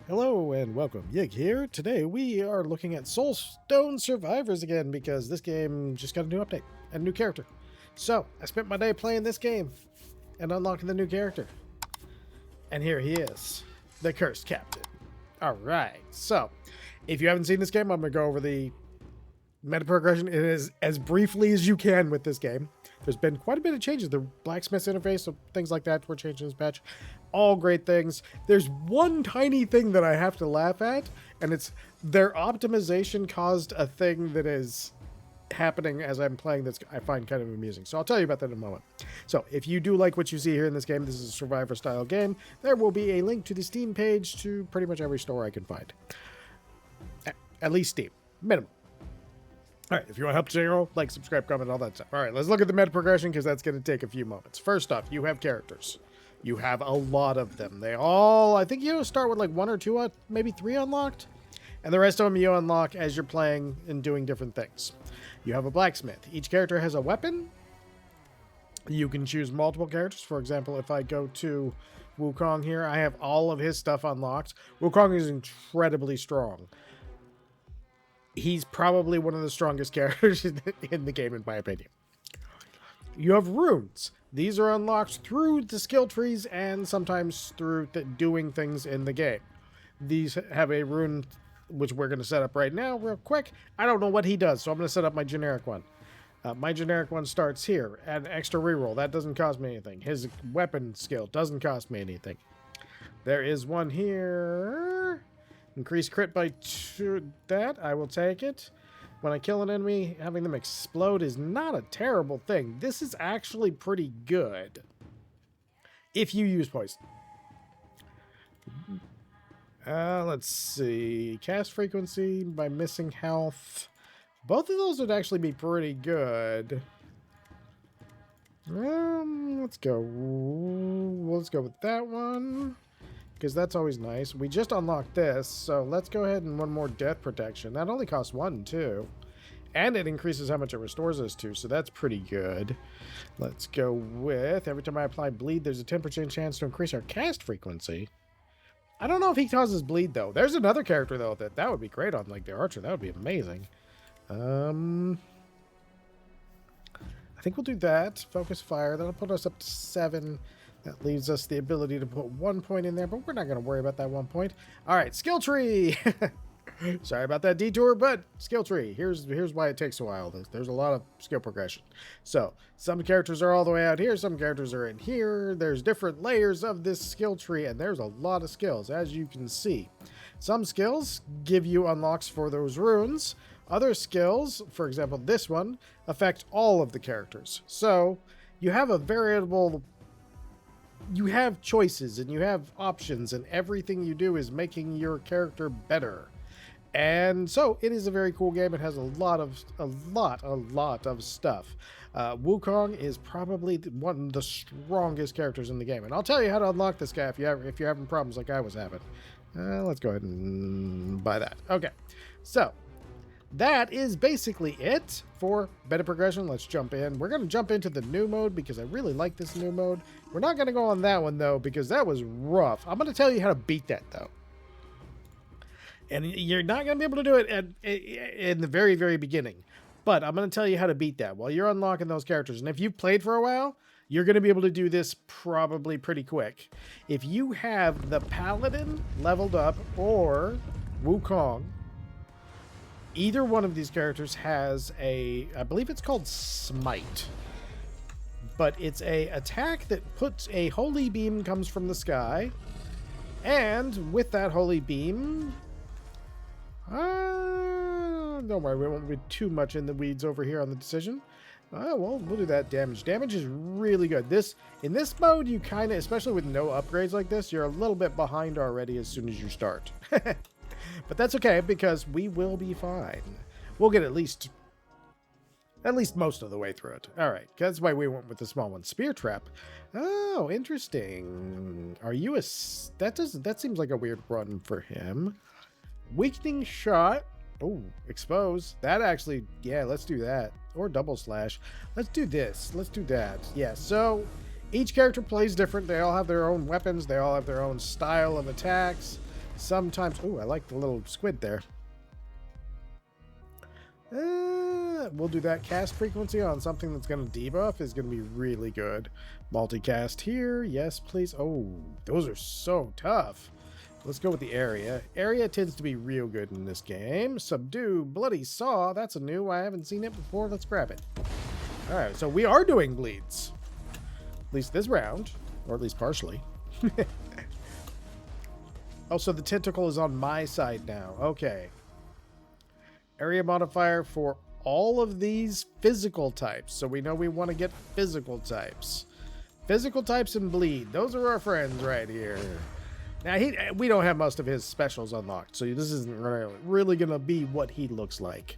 Hello and welcome. Yig here. Today we are looking at Soulstone Survivors again because this game just got a new update and a new character. So I spent my day playing this game and unlocking the new character. And here he is, the Cursed Captain. Alright, so if you haven't seen this game, I'm going to go over the Metaprogression as briefly as you can with this game. There's been quite a bit of changes. The blacksmith's interface, so things like that were changed in this patch. All great things. There's one tiny thing that I have to laugh at, and it's their optimization caused a thing that is happening as I'm playing this I find kind of amusing. So I'll tell you about that in a moment. So if you do like what you see here in this game, this is a survivor style game, there will be a link to the Steam page to pretty much every store I can find. At least Steam. Minimum. All right, if you want to help the channel, like, subscribe, comment, all that stuff. All right, let's look at the meta progression because that's going to take a few moments. First off, you have characters. You have a lot of them. They all, I think you start with like 1 or 2, maybe 3 unlocked. And the rest of them you unlock as you're playing and doing different things. You have a blacksmith. Each character has a weapon. You can choose multiple characters. For example, if I go to Wukong here, I have all of his stuff unlocked. Wukong is incredibly strong. He's probably one of the strongest characters in the game, in my opinion. You have runes. These are unlocked through the skill trees and sometimes through doing things in the game. These have a rune, which we're going to set up right now real quick. I don't know what he does, so I'm going to set up my generic one. My generic one starts here. Add an extra reroll. That doesn't cost me anything. His weapon skill doesn't cost me anything. There is one here. Increase crit by 2. That, I will take it. When I kill an enemy, having them explode is not a terrible thing. This is actually pretty good. If you use poison. Let's see. Cast frequency by missing health. Both of those would actually be pretty good. Let's go. Let's go with that one. Because that's always nice. We just unlocked this, so let's go ahead and one more death protection. That only costs 1, too. And it increases how much it restores us to, so that's pretty good. Let's go with, every time I apply bleed, there's a 10% chance to increase our cast frequency. I don't know if he causes bleed, though. There's another character, though, that would be great on, like, the archer. That would be amazing. I think we'll do that. Focus fire. That'll put us up to 7. That leaves us the ability to put 1 point in there, but we're not going to worry about that 1 point. All right, skill tree. Sorry about that detour, but skill tree. Here's why it takes a while. There's a lot of skill progression. So some characters are all the way out here. Some characters are in here. There's different layers of this skill tree, and there's a lot of skills, as you can see. Some skills give you unlocks for those runes. Other skills, for example, this one, affect all of the characters. So you have a variable. You have choices and you have options, and everything you do is making your character better. And so it is a very cool game. It has a lot of stuff. Wukong is probably one of the strongest characters in the game, and I'll tell you how to unlock this guy if you're having problems like I was having. Let's go ahead and buy that. Okay, so that is basically it for meta progression. Let's jump in. We're going to jump into the new mode because I really like this new mode. We're not going to go on that one, though, because that was rough. I'm going to tell you how to beat that, though. And you're not going to be able to do it in the very, very beginning. But I'm going to tell you how to beat that while you're unlocking those characters. And if you've played for a while, you're going to be able to do this probably pretty quick. If you have the Paladin leveled up or Wukong, either one of these characters has I believe it's called Smite. But it's a attack that puts a holy beam comes from the sky. And with that holy beam, don't worry, we won't be too much in the weeds over here on the decision. Well, we'll do that damage. Damage is really good. In this mode, you kind of, especially with no upgrades like this, you're a little bit behind already as soon as you start. But that's okay, because we will be fine. We'll get at least most of the way through it. All right, that's why we went with the small one. Spear trap. Oh, interesting. Are you a... That seems like a weird run for him. Weakening shot. Oh, expose. That actually... Yeah, let's do that. Or double slash. Let's do this. Let's do that. Yeah, so each character plays different. They all have their own weapons. They all have their own style of attacks. Sometimes... Oh, I like the little squid there. We'll do that. Cast frequency on something that's going to debuff is going to be really good. Multicast here. Yes, please. Oh, those are so tough. Let's go with the area. Area tends to be real good in this game. Subdue, Bloody Saw. That's a new. I haven't seen it before. Let's grab it. All right, so we are doing bleeds. At least this round, or at least partially. Oh, so the tentacle is on my side now. Okay. Area modifier for all of these physical types. So we know we want to get physical types. Physical types and bleed. Those are our friends right here. Now, we don't have most of his specials unlocked, so this isn't really going to be what he looks like.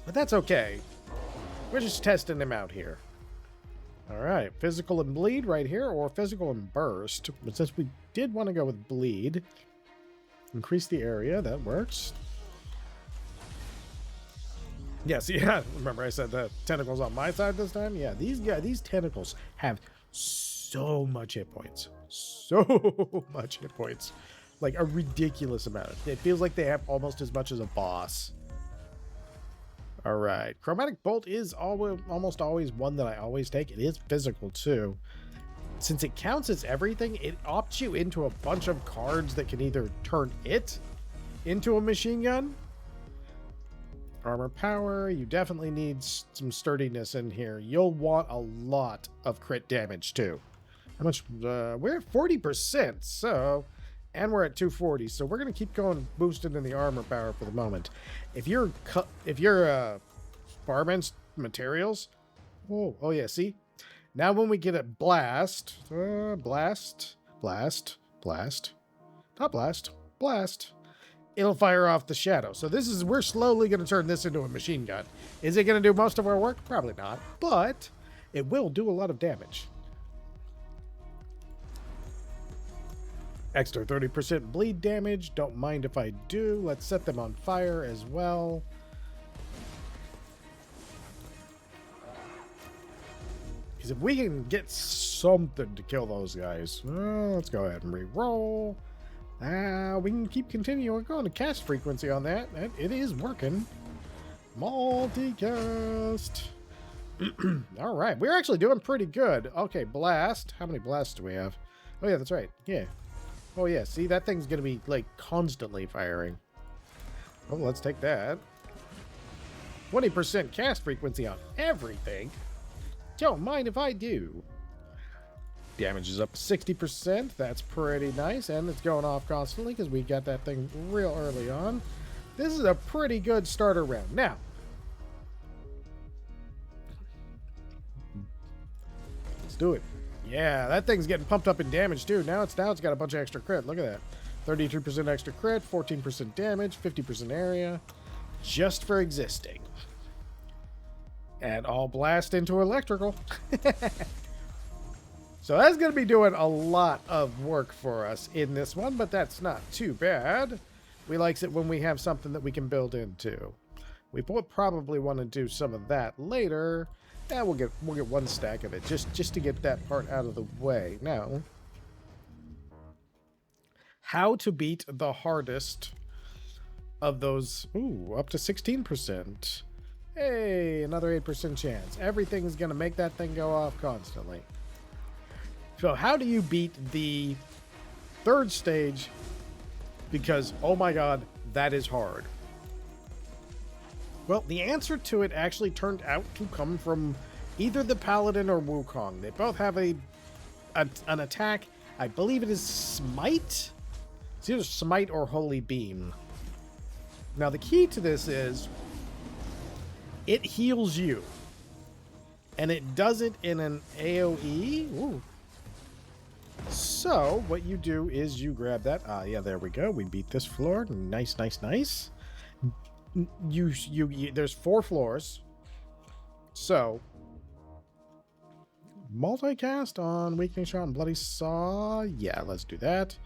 But that's okay. We're just testing him out here. All right, physical and bleed right here, or physical and burst. But since we did want to go with bleed, increase the area. That works. Yes, yeah. Remember I said the tentacles on my side this time? Yeah, these tentacles have so much hit points. So much hit points. Like a ridiculous amount. It feels like they have almost as much as a boss. All right. Chromatic Bolt is almost always one that I always take. It is physical too. Since it counts as everything, it opts you into a bunch of cards that can either turn it into a machine gun. Armor power. You definitely need some sturdiness in here. You'll want a lot of crit damage too. How much? We're at 40%, so, and we're at 240, so we're gonna keep going boosted in the armor power for the moment. If you're Barman's materials, oh yeah, see. Now when we get a blast, blast, it'll fire off the shadow. So we're slowly gonna turn this into a machine gun. Is it gonna do most of our work? Probably not, but it will do a lot of damage. Extra 30% bleed damage. Don't mind if I do. Let's set them on fire as well. Because if we can get something to kill those guys, let's go ahead and re-roll. We can keep continuing going to cast frequency on that. It is working. Multicast. All right, we're actually doing pretty good. Okay, blast. How many blasts do we have? Oh yeah, that's right. Yeah. Oh yeah, see, that thing's gonna be like constantly firing. Oh, let's take that. 20% cast frequency on everything. Don't mind if I do. Damage is up 60%. That's pretty nice, and it's going off constantly because we got that thing real early on. This is a pretty good starter round. Now, let's do it. Yeah, that thing's getting pumped up in damage too. Now it's got a bunch of extra crit. Look at that. 32% extra crit, 14% damage, 50% area. Just for existing. And I'll blast into electrical. So that's going to be doing a lot of work for us in this one, but that's not too bad. We likes it when we have something that we can build into. We will probably want to do some of that later. Yeah, we'll get one stack of it just to get that part out of the way. Now, how to beat the hardest of those? Ooh, up to 16%. Hey, another 8% chance. Everything's gonna make that thing go off constantly. So how do you beat the third stage? Because, oh my god, that is hard. Well, the answer to it actually turned out to come from either the Paladin or Wukong. They both have an attack. I believe it is Smite. It's either Smite or Holy Beam. Now, the key to this is it heals you. And it does it in an AoE. Ooh. So, what you do is you grab that. Yeah, there we go. We beat this floor. Nice, nice, nice. There's 4 floors. So, multicast on Weakening Shot and Bloody Saw. Yeah, let's do that.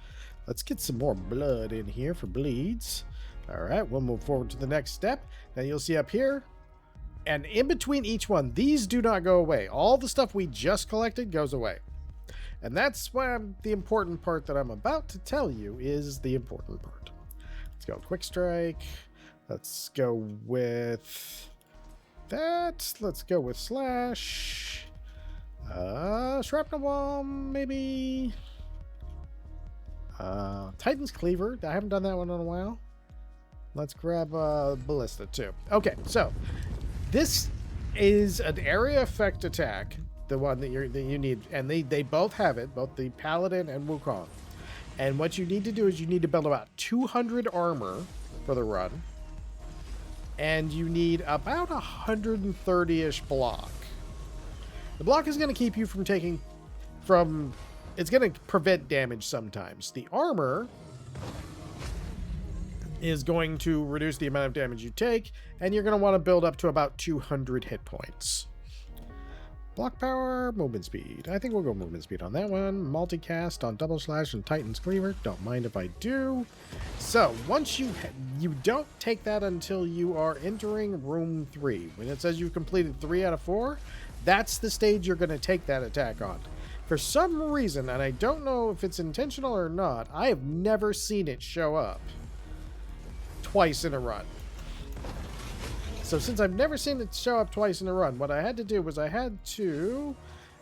Let's get some more blood in here for bleeds. All right, we'll move forward to the next step. Now you'll see up here, and in between each one, these do not go away. All the stuff we just collected goes away. And that's why the important part that I'm about to tell you is the important part. Let's go quick strike. Let's go with that. Let's go with slash. Shrapnel bomb, maybe. Titan's cleaver. I haven't done that one in a while. Let's grab ballista too. Okay, so this is an area effect attack, the one that you need, and they both have it, both the Paladin and Wukong. And what you need to do is you need to build about 200 armor for the run, and you need about 130-ish block. The block is going to keep you from taking it's going to prevent damage sometimes. The armor is going to reduce the amount of damage you take, and you're going to want to build up to about 200 hit points. Block power, movement speed. I think we'll go movement speed on that one. Multicast on double slash and Titan's cleaver. Don't mind if I do. So once you don't take that until you are entering room 3. When it says you've completed 3 out of 4, that's the stage you're going to take that attack on. For some reason, and I don't know if it's intentional or not, I have never seen it show up twice in a run. So since I've never seen it show up twice in a run, what I had to do was I had to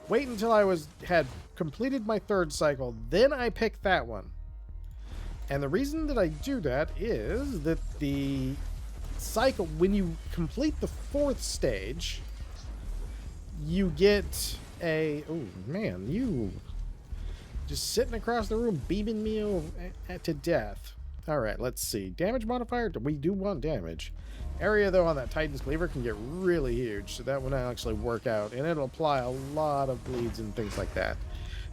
wait until I had completed my 3rd cycle, then I picked that one. And the reason that I do that is that the cycle, when you complete the 4th stage, you get a... Oh, man, you just sitting across the room beaming me to death. All right, let's see. Damage modifier? We do want damage. Area, though, on that Titan's cleaver can get really huge, so that will actually work out, and it'll apply a lot of bleeds and things like that.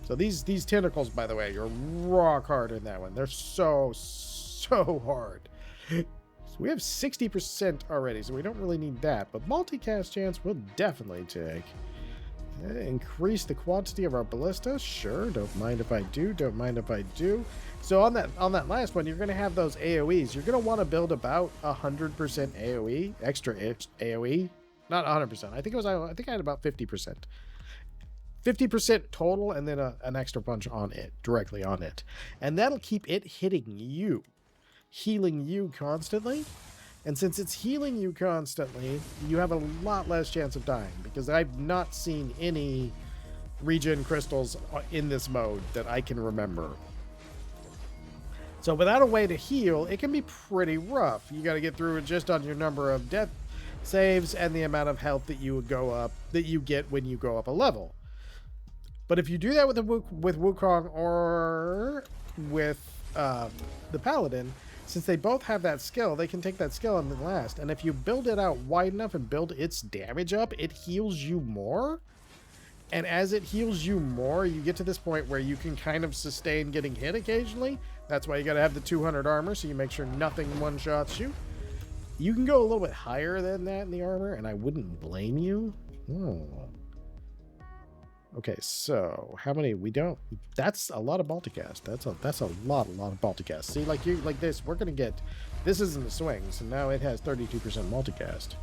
So these tentacles, by the way, are rock hard in that one. They're so hard. So we have 60% already, so we don't really need that, but multicast chance we'll definitely take. Increase the quantity of our ballista. Sure, don't mind if I do. Don't mind if I do. So on that last one, you're going to have those AoEs. You're going to want to build about 100% AoE, extra AoE. Not 100%. I think I had about 50%. 50% total, and then an extra punch on it, directly on it. And that'll keep it hitting you, healing you constantly. And since it's healing you constantly, you have a lot less chance of dying, because I've not seen any regen crystals in this mode that I can remember. So without a way to heal, it can be pretty rough. You got to get through it just on your number of death saves and the amount of health that you get when you go up a level. But if you do that with Wukong or with the Paladin, since they both have that skill, they can take that skill and then last. And if you build it out wide enough and build its damage up, it heals you more. And as it heals you more, you get to this point where you can kind of sustain getting hit occasionally. That's why you got to have the 200 armor, so you make sure nothing one-shots you. You can go a little bit higher than that in the armor, and I wouldn't blame you. Okay, so how many? We don't. That's a lot of multicast. That's a lot of multicast. See, like this, we're gonna get. This isn't the swing, so now it has 32% multicast.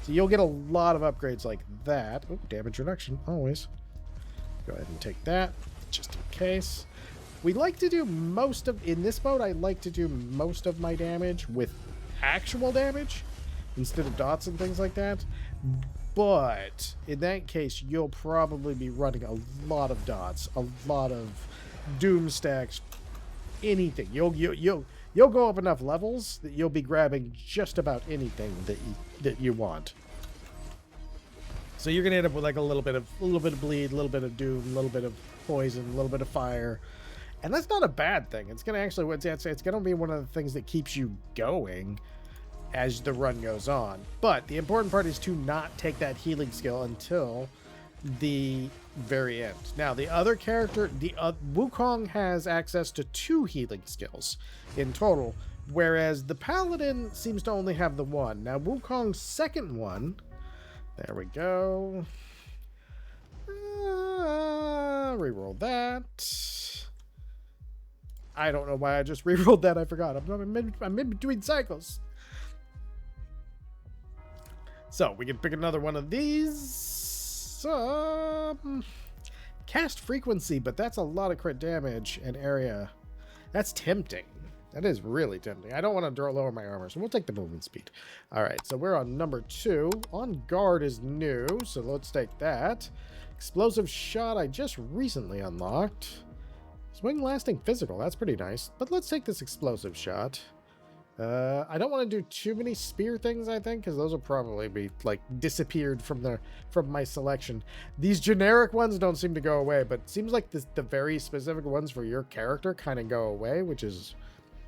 So you'll get a lot of upgrades like that. Oh, damage reduction always. Go ahead and take that just in case. We like to do most of in this mode. I like to do most of my damage with actual damage instead of dots and things like that. But in that case, you'll probably be running a lot of dots, a lot of doom stacks, anything. You'll go up enough levels that you'll be grabbing just about anything that you want. So you're gonna end up with like a little bit of bleed, a little bit of doom, a little bit of poison, a little bit of fire, and that's not a bad thing. It's gonna actually it's gonna be one of the things that keeps you going as the run goes on. But the important part is to not take that healing skill until the very end. Now, the other character, Wukong has access to 2 healing skills in total, whereas the Paladin seems to only have the 1. Now, Wukong's second one, there we go. Reroll that. I don't know why I just rerolled that. I forgot. I'm in between cycles. So we can pick another one of these. Can Cast frequency, but that's a lot of crit damage and area. That's tempting. That is really tempting. I don't want to lower my armor, so we'll take the movement speed. All right, so we're on number 2. On guard is new, so let's take that. Explosive shot I just recently unlocked. Swing lasting physical, that's pretty nice. But let's take this explosive shot. I don't want to do too many spear things, I think, because those will probably be like disappeared from my selection. These generic ones don't seem to go away, but it seems like the very specific ones for your character kind of go away, which is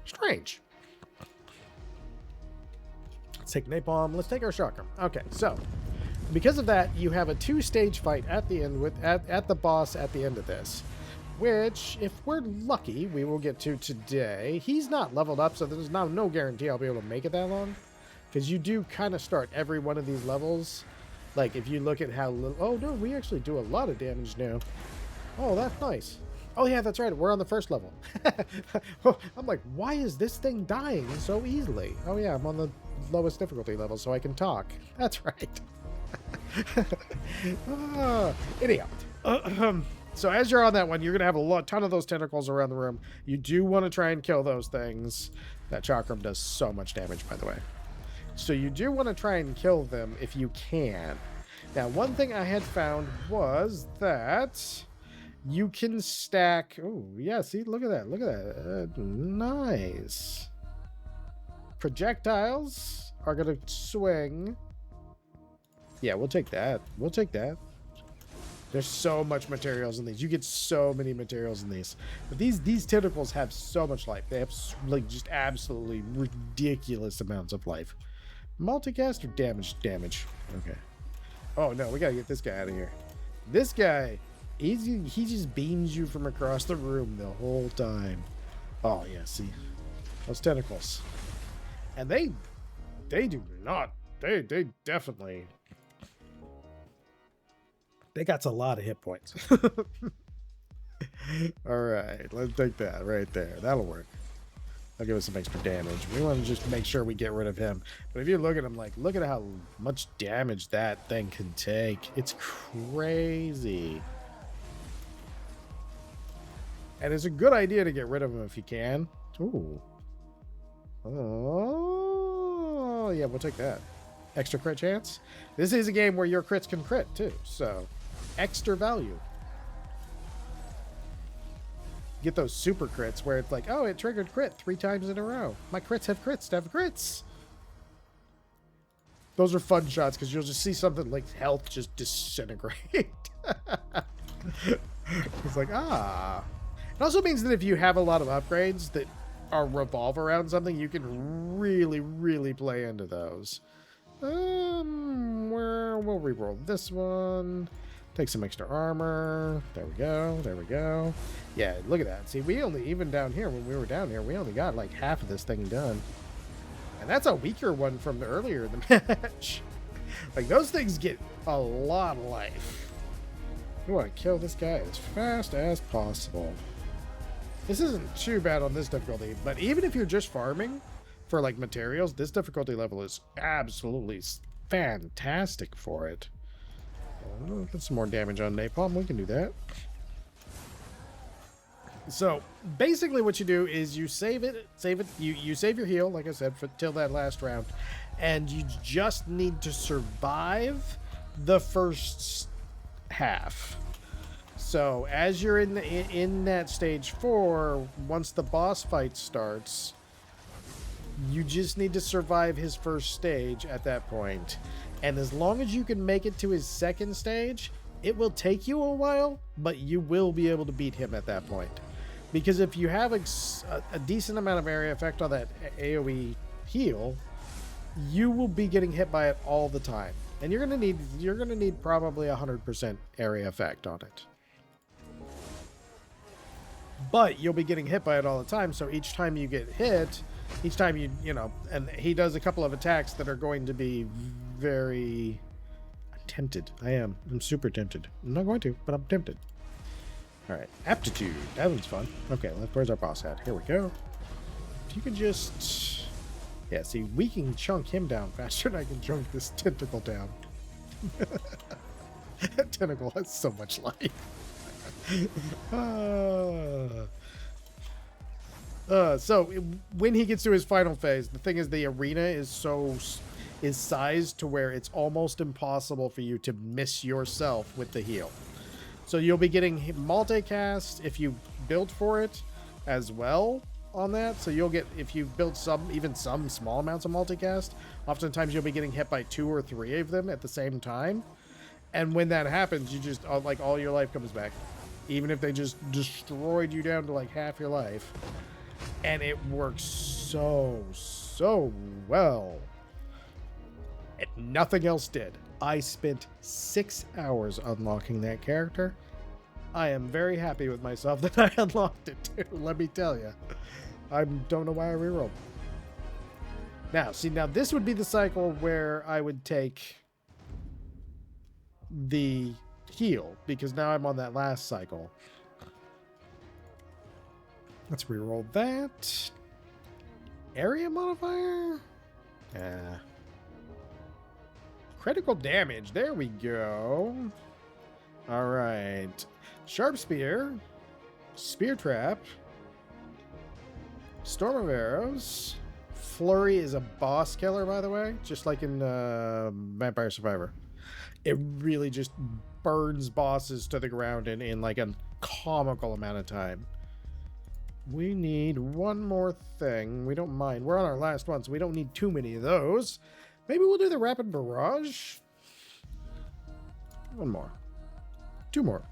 strange. Let's take napalm. Let's take our chakram. Okay, so because of that, you have a 2-stage fight at the end at the boss at the end of this. Which, if we're lucky, we will get to today. He's not leveled up, so there's now no guarantee I'll be able to make it that long. Because you do kind of start every one of these levels. Like, if you look at how little... Oh, no, we actually do a lot of damage now. Oh, that's nice. Oh, yeah, that's right. We're on the first level. I'm like, why is this thing dying so easily? Oh, yeah, I'm on the lowest difficulty level, so I can talk. That's right. Anyhow. So as you're on that one, you're going to have a ton of those tentacles around the room. You do want to try and kill those things. That chakram does so much damage, by the way. So you do want to try and kill them if you can. Now, one thing I had found was that you can stack... Oh, yeah, see, look at that. Look at that. Nice. Projectiles are going to swing. Yeah, we'll take that. We'll take that. There's so much materials in these. You get so many materials in these. But these tentacles have so much life. They have like just absolutely ridiculous amounts of life. Multicast or damage? Damage. Okay. Oh no, we gotta get this guy out of here. This guy, he just beams you from across the room the whole time. Oh yeah, see those tentacles, and they do not. They definitely. They got a lot of hit points. All right, let's take that right there. That'll work. That'll give us some extra damage. We want to just make sure we get rid of him. But if you look at him, like, look at how much damage that thing can take. It's crazy. And it's a good idea to get rid of him if you can. Ooh. Oh, yeah, we'll take that. Extra crit chance. This is a game where your crits can crit, too. So... extra value. Get those super crits where it's like, oh, it triggered crit 3 times in a row. My crits have crits to have crits. Those are fun shots because you'll just see something like health just disintegrate. It's like, ah. It also means that if you have a lot of upgrades that are revolve around something, you can really, really play into those. Where we'll reroll this one. Take some extra armor. There we go. There we go. Yeah, look at that. See, we only, even down here, when we were down here, we only got like half of this thing done. And that's a weaker one from the earlier in the match. Like, those things get a lot of life. We want to kill this guy as fast as possible. This isn't too bad on this difficulty, but even if you're just farming for like materials, this difficulty level is absolutely fantastic for it. Get some more damage on napalm. We can do that. So basically what you do is you save it, you save your heal, like I said, till that last round, and you just need to survive the first half. So as you're in that stage 4, once the boss fight starts, you just need to survive his first stage at that point. And as long as you can make it to his second stage, it will take you a while, but you will be able to beat him at that point. Because if you have a decent amount of area effect on that AoE heal, you will be getting hit by it all the time. And you're gonna need probably 100% area effect on it. But you'll be getting hit by it all the time, so each time you get hit, each time you know, and he does a couple of attacks that are going to be very... I'm tempted. I'm super tempted. I'm not going to, but I'm tempted. Alright, aptitude. That one's fun. Okay, where's our boss at? Here we go. If you could just... Yeah, see, we can chunk him down faster than I can chunk this tentacle down. That tentacle has so much life. So when he gets to his final phase, the thing is the arena is sized to where it's almost impossible for you to miss yourself with the heal. So you'll be getting multicast if you build for it as well on that. So you'll get, if you build even some small amounts of multicast, oftentimes you'll be getting hit by 2 or 3 of them at the same time. And when that happens, you just, like, all your life comes back. Even if they just destroyed you down to like half your life. And it works so well. And nothing else did. I spent 6 hours unlocking that character. I am very happy with myself that I unlocked it too, let me tell you. I don't know why I rerolled. Now, see, now this would be the cycle where I would take the heal, because now I'm on that last cycle. Let's reroll that. Area modifier? Critical damage. There we go. All right. Sharp Spear. Spear Trap. Storm of Arrows. Flurry is a boss killer, by the way, just like in Vampire Survivor. It really just burns bosses to the ground in like a comical amount of time. We need one more thing. We don't mind. We're on our last one, so we don't need too many of those. Maybe we'll do the Rapid Barrage. One more. 2 more.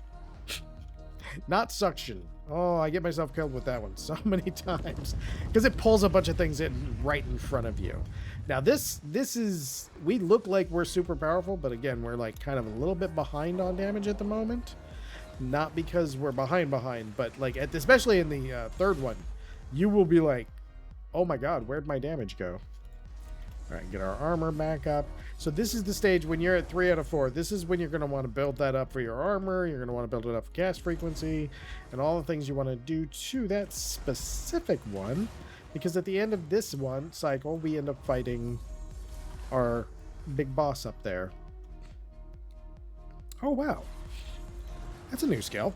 Not Suction. Oh, I get myself killed with that one so many times. Because it pulls a bunch of things in right in front of you. Now this is... We look like we're super powerful, but again, we're like kind of a little bit behind on damage at the moment. Not because we're behind, but like, especially in the third one, you will be like, oh my god, where'd my damage go? All right, get our armor back up. So this is the stage when you're at 3 out of 4. This is when you're going to want to build that up for your armor. You're going to want to build it up for cast frequency and all the things you want to do to that specific one. Because at the end of this one cycle, we end up fighting our big boss up there. Oh, wow. That's a new skill.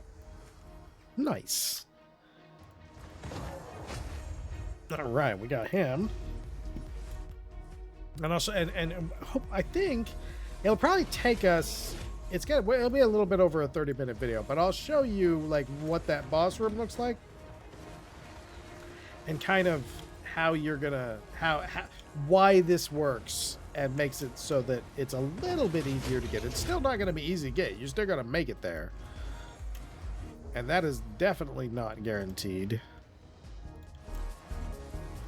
Nice. All right, we got him. And also, and I think it'll probably take us. It'll be a little bit over a 30-minute video, but I'll show you like what that boss room looks like, and kind of how you're gonna why this works and makes it so that it's a little bit easier to get. It's still not gonna be easy to get. You're still gonna make it there, and that is definitely not guaranteed.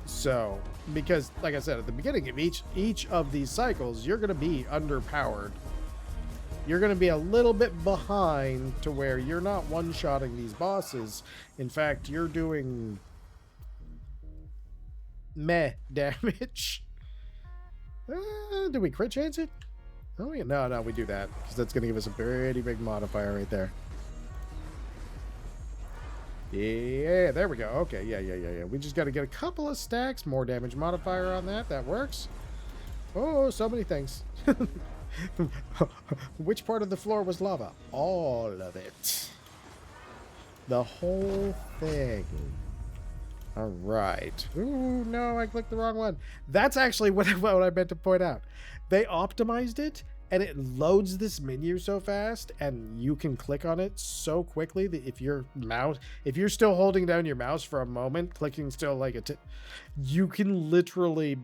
So, because like I said at the beginning of each of these cycles, you're going to be underpowered. You're going to be a little bit behind to where you're not one-shotting these bosses. In fact, you're doing meh damage. Do we crit chance it? Oh yeah, no, we do that because that's going to give us a pretty big modifier right there. Yeah, there we go. Okay, yeah. We just got to get a couple of stacks. More damage modifier on that. That works. Oh, so many things. Which part of the floor was lava? All of it. The whole thing. All right. Ooh, no, I clicked the wrong one. That's actually what I meant to point out. They optimized it, and it loads this menu so fast, and you can click on it so quickly that if you're still holding down your mouse for a moment, clicking still like you can literally,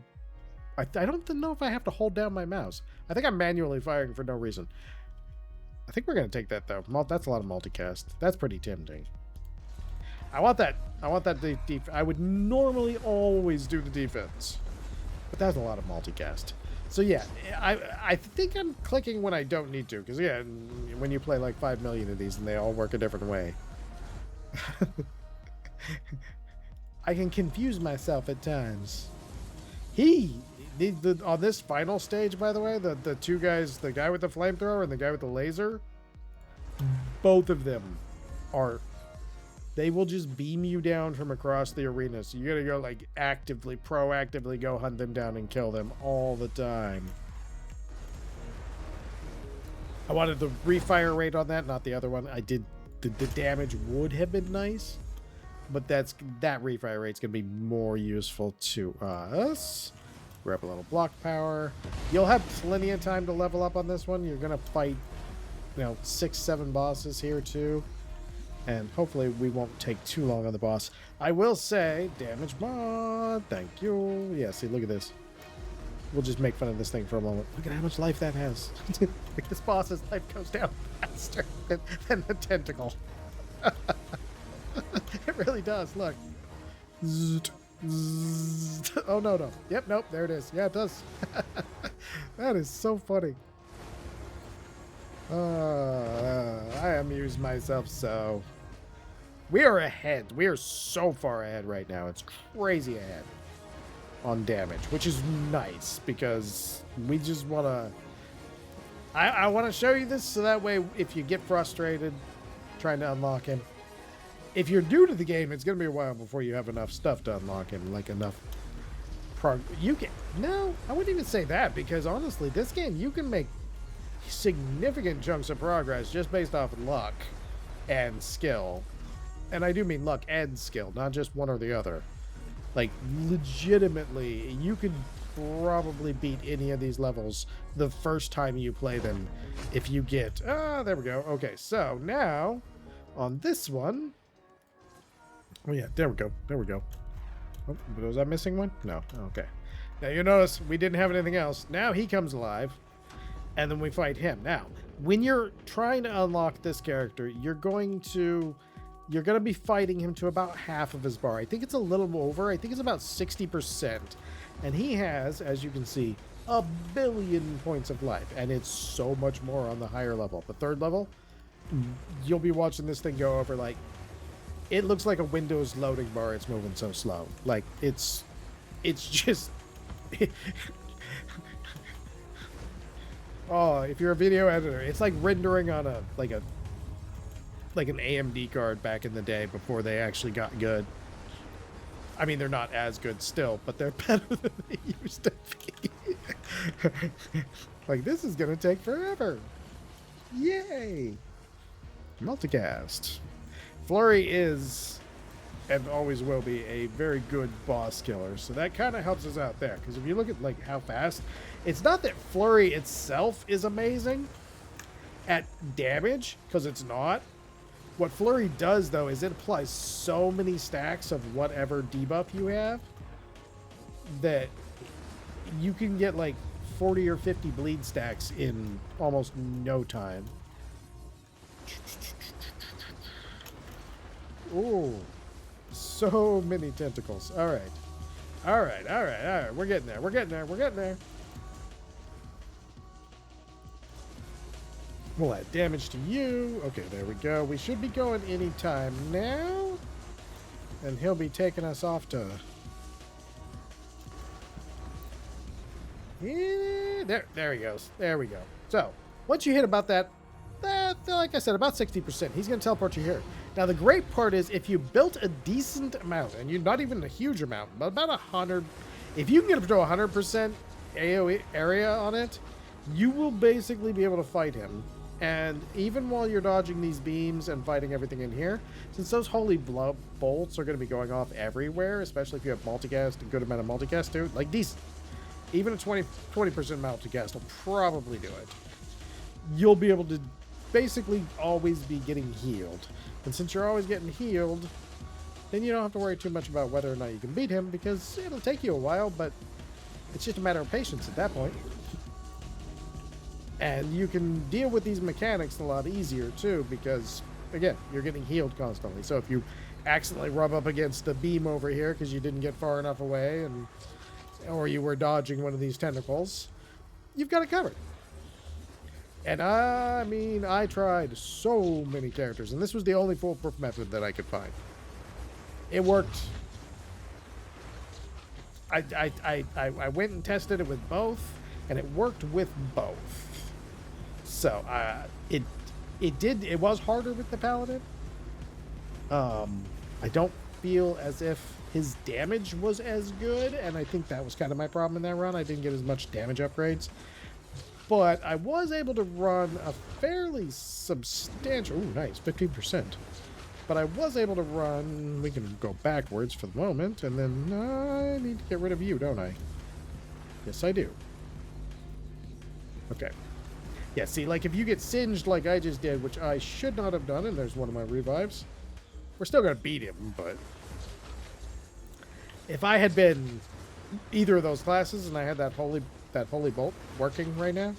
I don't know if I have to hold down my mouse. I think I'm manually firing for no reason. I think we're going to take that though. That's a lot of multicast. That's pretty tempting. I want that I would normally always do the defense, but that's a lot of multicast. So yeah, I think I'm clicking when I don't need to, because yeah, when you play like 5 million of these and they all work a different way. I can confuse myself at times. On this final stage, by the way, the 2 guys, the guy with the flamethrower and the guy with the laser, both of them they will just beam you down from across the arena. So you gotta go like proactively go hunt them down and kill them all the time. I wanted the refire rate on that, not the other one. I did the damage would have been nice, but that refire rate's gonna be more useful to us. Grab a little block power. You'll have plenty of time to level up on this one. You're gonna fight, 6-7 bosses here too, and hopefully we won't take too long on the boss. I will say, damage mod, thank you. Yeah, see, look at this. We'll just make fun of this thing for a moment. Look at how much life that has. Like, this boss's life goes down faster than the tentacle. It really does. Look. Oh, no. Yep, nope, there it is. Yeah, it does. That is so funny. I amuse myself so. We are ahead. We are so far ahead right now. It's crazy ahead on damage, which is nice because we just want to... I want to show you this so that way if you get frustrated trying to unlock him, if you're new to the game, it's going to be a while before you have enough stuff to unlock him, like enough no, I wouldn't even say that, because honestly, this game, you can make significant chunks of progress just based off of luck and skill. And I do mean luck and skill, not just one or the other. Like, legitimately, you could probably beat any of these levels the first time you play them if you get... there we go. Okay, so now, on this one... Oh, yeah, there we go. There we go. Oh, was I missing one? No. Okay. Now, you notice we didn't have anything else. Now he comes alive, and then we fight him. Now, when you're trying to unlock this character, you're going to be fighting him to about half of his bar. I think it's a little over. I think it's about 60%. And he has, as you can see, 1 billion points of life. And it's so much more on the higher level. The third level, you'll be watching this thing go over like... It looks like a Windows loading bar. It's moving so slow. Like, it's just... Oh, if you're a video editor, it's like rendering on like an AMD card back in the day before they actually got good. I mean, they're not as good still, but they're better than they used to be. Like, this is gonna take forever. Yay! Multicast. Flurry is, and always will be, a very good boss killer, so that kind of helps us out there. Because if you look at like how fast, it's not that Flurry itself is amazing at damage, because it's not. What Flurry does, though, is it applies so many stacks of whatever debuff you have that you can get like 40 or 50 bleed stacks in almost no time. Ooh, so many tentacles. All right. We're getting there. We're getting there. We'll add damage to you. Okay, there we go. We should be going any time now. And he'll be taking us off to... Yeah, there he goes. There we go. So, once you hit about that, like I said, about 60%, he's going to teleport you here. Now, the great part is if you built a decent amount, and you're not even a huge amount, but about 100, if you can get up to 100% AoE area on it, you will basically be able to fight him. And even while you're dodging these beams and fighting everything in here, since those holy bolts are going to be going off everywhere, especially if you have multicast, a good amount of multicast too, like decent, even a 20% multicast will probably do it. You'll be able to basically always be getting healed. And since you're always getting healed, then you don't have to worry too much about whether or not you can beat him, because it'll take you a while, but it's just a matter of patience at that point. And you can deal with these mechanics a lot easier too, because again, you're getting healed constantly. So if you accidentally rub up against a beam over here because you didn't get far enough away, or you were dodging one of these tentacles, you've got it covered. And I mean, I tried so many characters, and this was the only foolproof method that I could find. It worked. I went and tested it with both, and it worked with both. So it was harder with the Paladin. I don't feel as if his damage was as good, and I think that was kind of my problem in that run. I didn't get as much damage upgrades. But I was able to run a fairly substantial... Ooh, nice, 15%. But I was able to run... We can go backwards for the moment, and then I need to get rid of you, don't I? Yes, I do. Okay. Yeah, see, like, if you get singed like I just did, which I should not have done, and there's one of my revives, we're still going to beat him, but... If I had been either of those classes and I had that holy bolt working right now,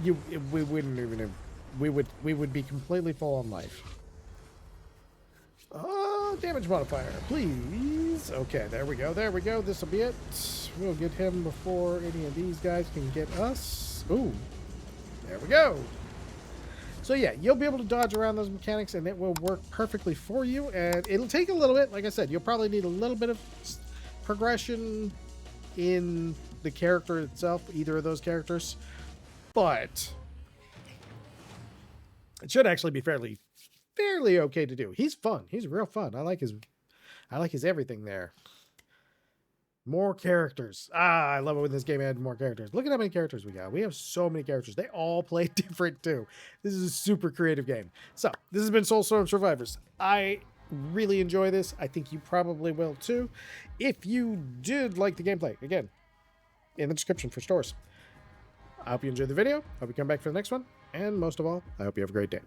we wouldn't even have, we would be completely full on life. Oh, damage modifier, please. Okay, there we go. There we go. This will be it. We'll get him before any of these guys can get us. Ooh, there we go. So yeah, you'll be able to dodge around those mechanics, and it will work perfectly for you. And it'll take a little bit. Like I said, you'll probably need a little bit of progression in the character itself, either of those characters. But it should actually be fairly okay to do. He's fun. He's real fun. I like his everything there. More characters. Ah, I love it when this game had more characters. Look at how many characters we got. We have so many characters. They all play different too. This is a super creative game. So, this has been Soulstone Survivors. I really enjoy this. I think you probably will too. If you did like the gameplay, again, in the description for stores. I hope you enjoyed the video. Hope you come back for the next one. And most of all, I hope you have a great day.